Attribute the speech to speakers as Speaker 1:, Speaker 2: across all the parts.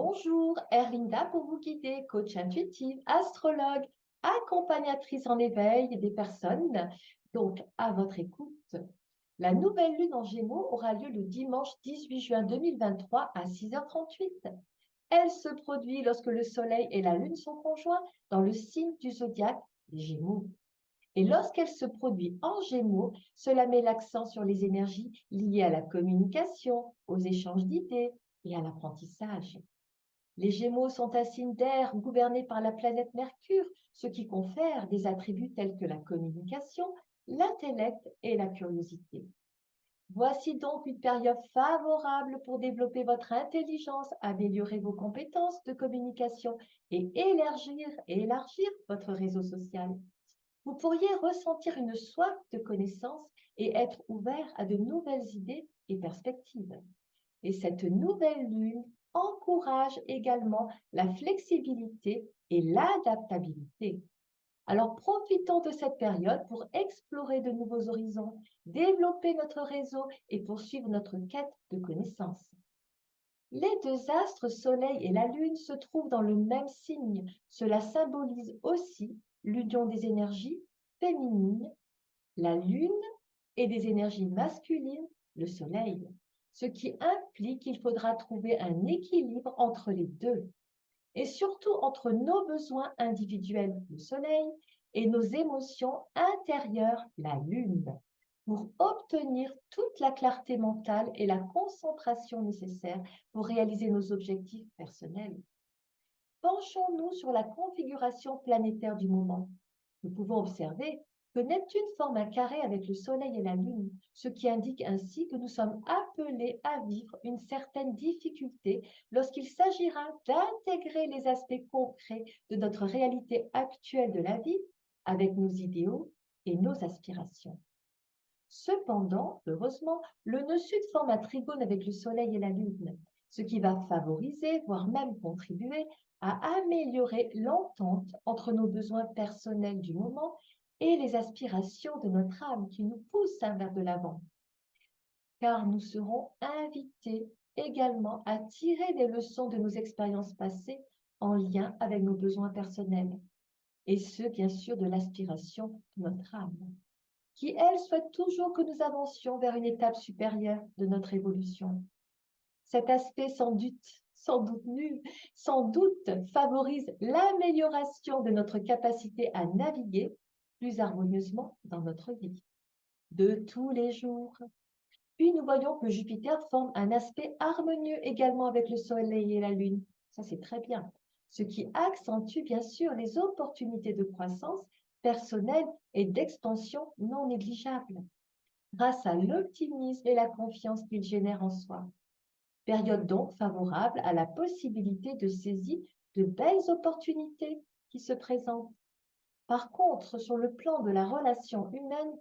Speaker 1: Bonjour, Erlinda pour vous guider, coach intuitive, astrologue, accompagnatrice en éveil des personnes. Donc, à votre écoute, la nouvelle lune en Gémeaux aura lieu le dimanche 18 juin 2023 à 6h38. Elle se produit lorsque le Soleil et la Lune sont conjoints dans le signe du zodiaque des Gémeaux. Et lorsqu'elle se produit en Gémeaux, cela met l'accent sur les énergies liées à la communication, aux échanges d'idées et à l'apprentissage. Les Gémeaux sont un signe d'air gouverné par la planète Mercure, ce qui confère des attributs tels que la communication, l'intellect et la curiosité. Voici donc une période favorable pour développer votre intelligence, améliorer vos compétences de communication et élargir votre réseau social. Vous pourriez ressentir une soif de connaissances et être ouvert à de nouvelles idées et perspectives. Et cette nouvelle lune encourage également la flexibilité et l'adaptabilité. Alors profitons de cette période pour explorer de nouveaux horizons, développer notre réseau et poursuivre notre quête de connaissances. Les deux astres, Soleil et la Lune, se trouvent dans le même signe. Cela symbolise aussi l'union des énergies féminines, la Lune, et des énergies masculines, le Soleil, ce qui implique qu'il faudra trouver un équilibre entre les deux, et surtout entre nos besoins individuels, le Soleil, et nos émotions intérieures, la Lune, pour obtenir toute la clarté mentale et la concentration nécessaires pour réaliser nos objectifs personnels. Penchons-nous sur la configuration planétaire du moment. Nous pouvons observer que Neptune forme un carré avec le Soleil et la Lune, ce qui indique ainsi que nous sommes appelés à vivre une certaine difficulté lorsqu'il s'agira d'intégrer les aspects concrets de notre réalité actuelle de la vie avec nos idéaux et nos aspirations. Cependant, heureusement, le nœud sud forme un trigone avec le Soleil et la Lune, ce qui va favoriser, voire même contribuer à améliorer l'entente entre nos besoins personnels du moment et les aspirations de notre âme qui nous poussent vers de l'avant. Car nous serons invités également à tirer des leçons de nos expériences passées en lien avec nos besoins personnels, et ce, bien sûr, de l'aspiration de notre âme qui, elle, souhaite toujours que nous avancions vers une étape supérieure de notre évolution. Cet aspect sans doute favorise l'amélioration de notre capacité à naviguer plus harmonieusement dans notre vie de tous les jours. Puis nous voyons que Jupiter forme un aspect harmonieux également avec le Soleil et la Lune. Ça, c'est très bien. Ce qui accentue bien sûr les opportunités de croissance personnelle et d'expansion non négligeables, grâce à l'optimisme et la confiance qu'il génère en soi. Période donc favorable à la possibilité de saisir de belles opportunités qui se présentent. Par contre, sur le plan de la relation humaine,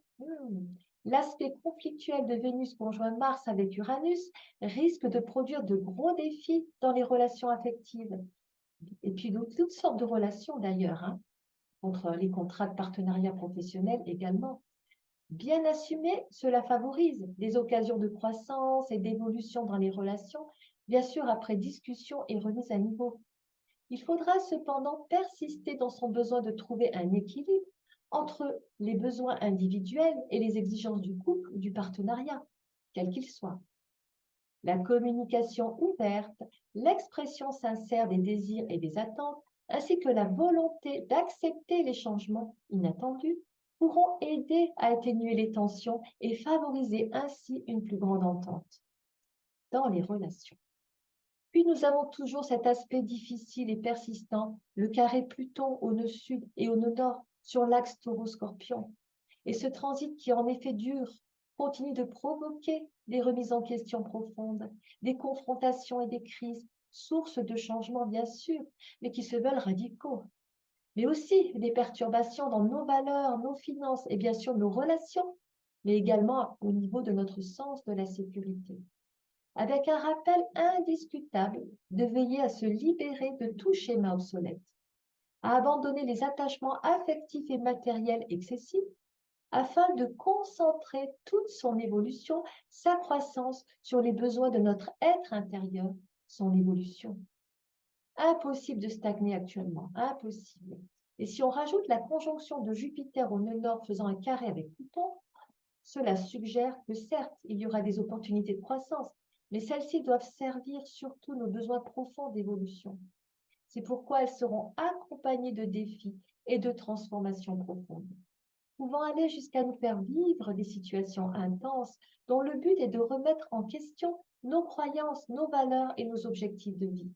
Speaker 1: l'aspect conflictuel de Vénus conjoint Mars avec Uranus risque de produire de gros défis dans les relations affectives. Et puis toutes sortes de relations d'ailleurs, contre les contrats de partenariat professionnel également. Bien assumé, cela favorise des occasions de croissance et d'évolution dans les relations, bien sûr après discussion et remise à niveau. Il faudra cependant persister dans son besoin de trouver un équilibre entre les besoins individuels et les exigences du couple ou du partenariat, quel qu'il soit. La communication ouverte, l'expression sincère des désirs et des attentes, ainsi que la volonté d'accepter les changements inattendus pourront aider à atténuer les tensions et favoriser ainsi une plus grande entente dans les relations. Puis nous avons toujours cet aspect difficile et persistant, le carré Pluton au nœud sud et au nœud nord sur l'axe Taureau-Scorpion. Et ce transit qui en effet dure continue de provoquer des remises en question profondes, des confrontations et des crises, sources de changements bien sûr, mais qui se veulent radicaux. Mais aussi des perturbations dans nos valeurs, nos finances et bien sûr nos relations, mais également au niveau de notre sens de la sécurité, avec un rappel indiscutable de veiller à se libérer de tout schéma obsolète, à abandonner les attachements affectifs et matériels excessifs, afin de concentrer toute son évolution, sa croissance sur les besoins de notre être intérieur, son évolution. Impossible de stagner actuellement, impossible. Et si on rajoute la conjonction de Jupiter au nœud nord faisant un carré avec Pluton, cela suggère que certes, il y aura des opportunités de croissance, mais celles-ci doivent servir surtout nos besoins profonds d'évolution. C'est pourquoi elles seront accompagnées de défis et de transformations profondes, pouvant aller jusqu'à nous faire vivre des situations intenses dont le but est de remettre en question nos croyances, nos valeurs et nos objectifs de vie,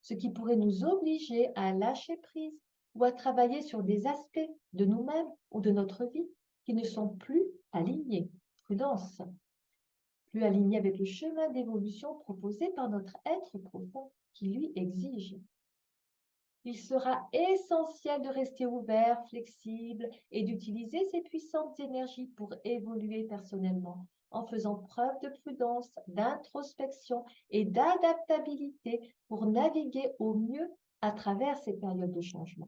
Speaker 1: ce qui pourrait nous obliger à lâcher prise ou à travailler sur des aspects de nous-mêmes ou de notre vie qui ne sont plus alignés. Prudence, plus alignés avec le chemin d'évolution proposé par notre être profond qui lui exige. Il sera essentiel de rester ouvert, flexible et d'utiliser ces puissantes énergies pour évoluer personnellement, en faisant preuve de prudence, d'introspection et d'adaptabilité pour naviguer au mieux à travers ces périodes de changement.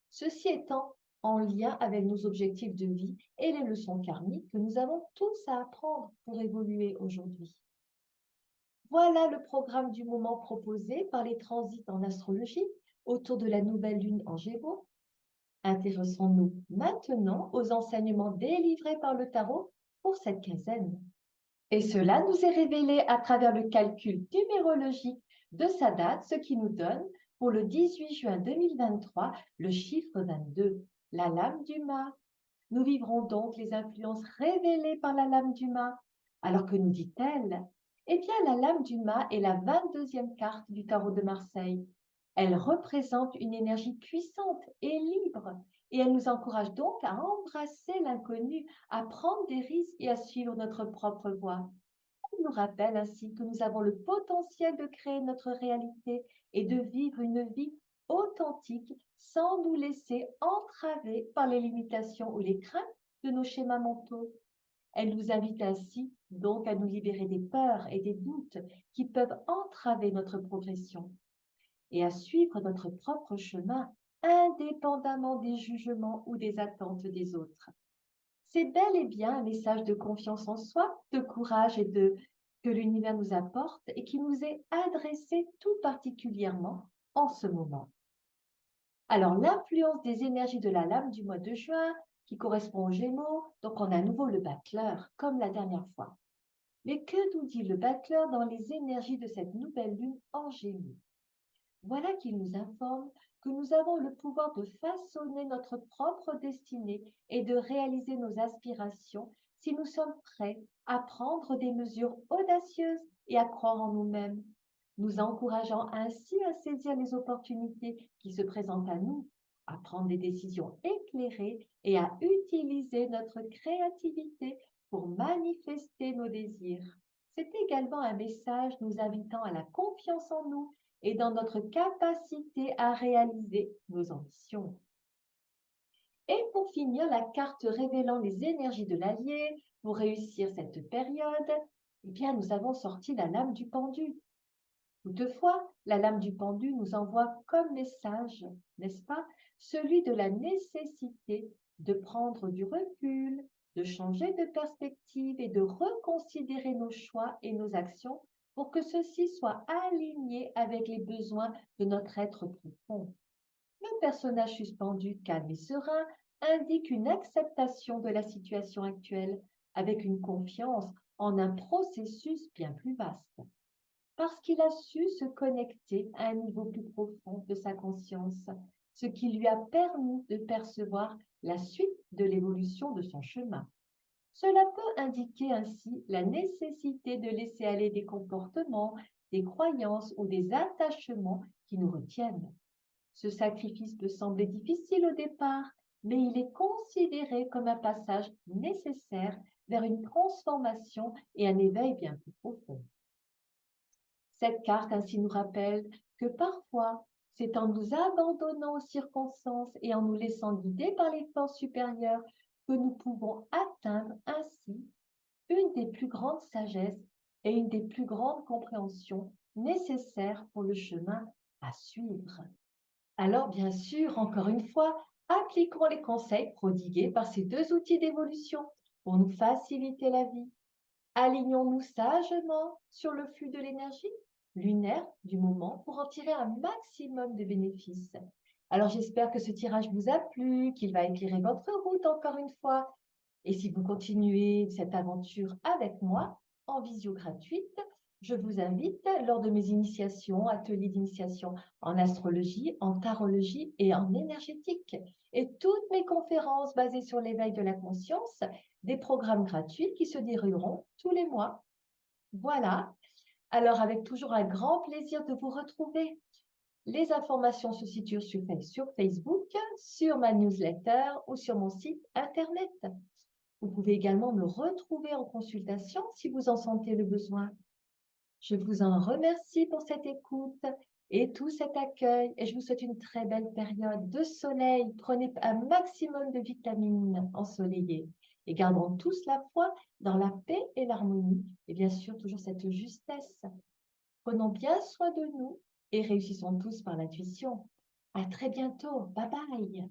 Speaker 1: Ceci étant en lien avec nos objectifs de vie et les leçons karmiques que nous avons tous à apprendre pour évoluer aujourd'hui. Voilà le programme du moment proposé par les transits en astrologie autour de la nouvelle lune en Gémeaux. Intéressons-nous maintenant aux enseignements délivrés par le tarot pour cette quinzaine. Et cela nous est révélé à travers le calcul numérologique de sa date, ce qui nous donne pour le 18 juin 2023 le chiffre 22, la lame du mât. Nous vivrons donc les influences révélées par la lame du mât. Alors que nous dit-elle? Eh bien, la lame du mât est la 22e carte du tarot de Marseille. Elle représente une énergie puissante et libre, et elle nous encourage donc à embrasser l'inconnu, à prendre des risques et à suivre notre propre voie. Elle nous rappelle ainsi que nous avons le potentiel de créer notre réalité et de vivre une vie authentique sans nous laisser entraver par les limitations ou les craintes de nos schémas mentaux. Elle nous invite ainsi donc à nous libérer des peurs et des doutes qui peuvent entraver notre progression et à suivre notre propre chemin indépendamment des jugements ou des attentes des autres. C'est bel et bien un message de confiance en soi, de courage que l'univers nous apporte et qui nous est adressé tout particulièrement en ce moment. Alors, l'influence des énergies de la lame du mois de juin, qui correspond aux Gémeaux, donc on a à nouveau le battleur, comme la dernière fois. Mais que nous dit le battleur dans les énergies de cette nouvelle lune en Gémeaux? Voilà qu'il nous informe que nous avons le pouvoir de façonner notre propre destinée et de réaliser nos aspirations si nous sommes prêts à prendre des mesures audacieuses et à croire en nous-mêmes, nous encourageant ainsi à saisir les opportunités qui se présentent à nous, à prendre des décisions éclairées et à utiliser notre créativité pour manifester nos désirs. C'est également un message nous invitant à la confiance en nous et dans notre capacité à réaliser nos ambitions. Et pour finir, la carte révélant les énergies de l'allié pour réussir cette période, eh bien, nous avons sorti la lame du pendu. Toutefois, la lame du pendu nous envoie comme message, n'est-ce pas, celui de la nécessité de prendre du recul, de changer de perspective et de reconsidérer nos choix et nos actions pour que ceux-ci soient alignés avec les besoins de notre être profond. Le personnage suspendu, calme et serein, indique une acceptation de la situation actuelle avec une confiance en un processus bien plus vaste. Parce qu'il a su se connecter à un niveau plus profond de sa conscience, ce qui lui a permis de percevoir la suite de l'évolution de son chemin. Cela peut indiquer ainsi la nécessité de laisser aller des comportements, des croyances ou des attachements qui nous retiennent. Ce sacrifice peut sembler difficile au départ, mais il est considéré comme un passage nécessaire vers une transformation et un éveil bien plus profond. Cette carte ainsi nous rappelle que parfois, c'est en nous abandonnant aux circonstances et en nous laissant guider par les forces supérieures que nous pouvons atteindre ainsi une des plus grandes sagesses et une des plus grandes compréhensions nécessaires pour le chemin à suivre. Alors, bien sûr, encore une fois, appliquons les conseils prodigués par ces deux outils d'évolution pour nous faciliter la vie. Alignons-nous sagement sur le flux de l'énergie lunaire du moment pour en tirer un maximum de bénéfices. Alors j'espère que ce tirage vous a plu, qu'il va éclairer votre route encore une fois. Et si vous continuez cette aventure avec moi, en visio gratuite, je vous invite lors de mes initiations, ateliers d'initiation en astrologie, en tarologie et en énergétique. Et toutes mes conférences basées sur l'éveil de la conscience, des programmes gratuits qui se dérouleront tous les mois. Voilà, alors avec toujours un grand plaisir de vous retrouver. Les informations se situent sur Facebook, sur ma newsletter ou sur mon site internet. Vous pouvez également me retrouver en consultation si vous en sentez le besoin. Je vous en remercie pour cette écoute et tout cet accueil et je vous souhaite une très belle période de soleil. Prenez un maximum de vitamines ensoleillées et gardons tous la foi dans la paix et l'harmonie et bien sûr toujours cette justesse. Prenons bien soin de nous et réussissons tous par l'intuition. À très bientôt. Bye bye.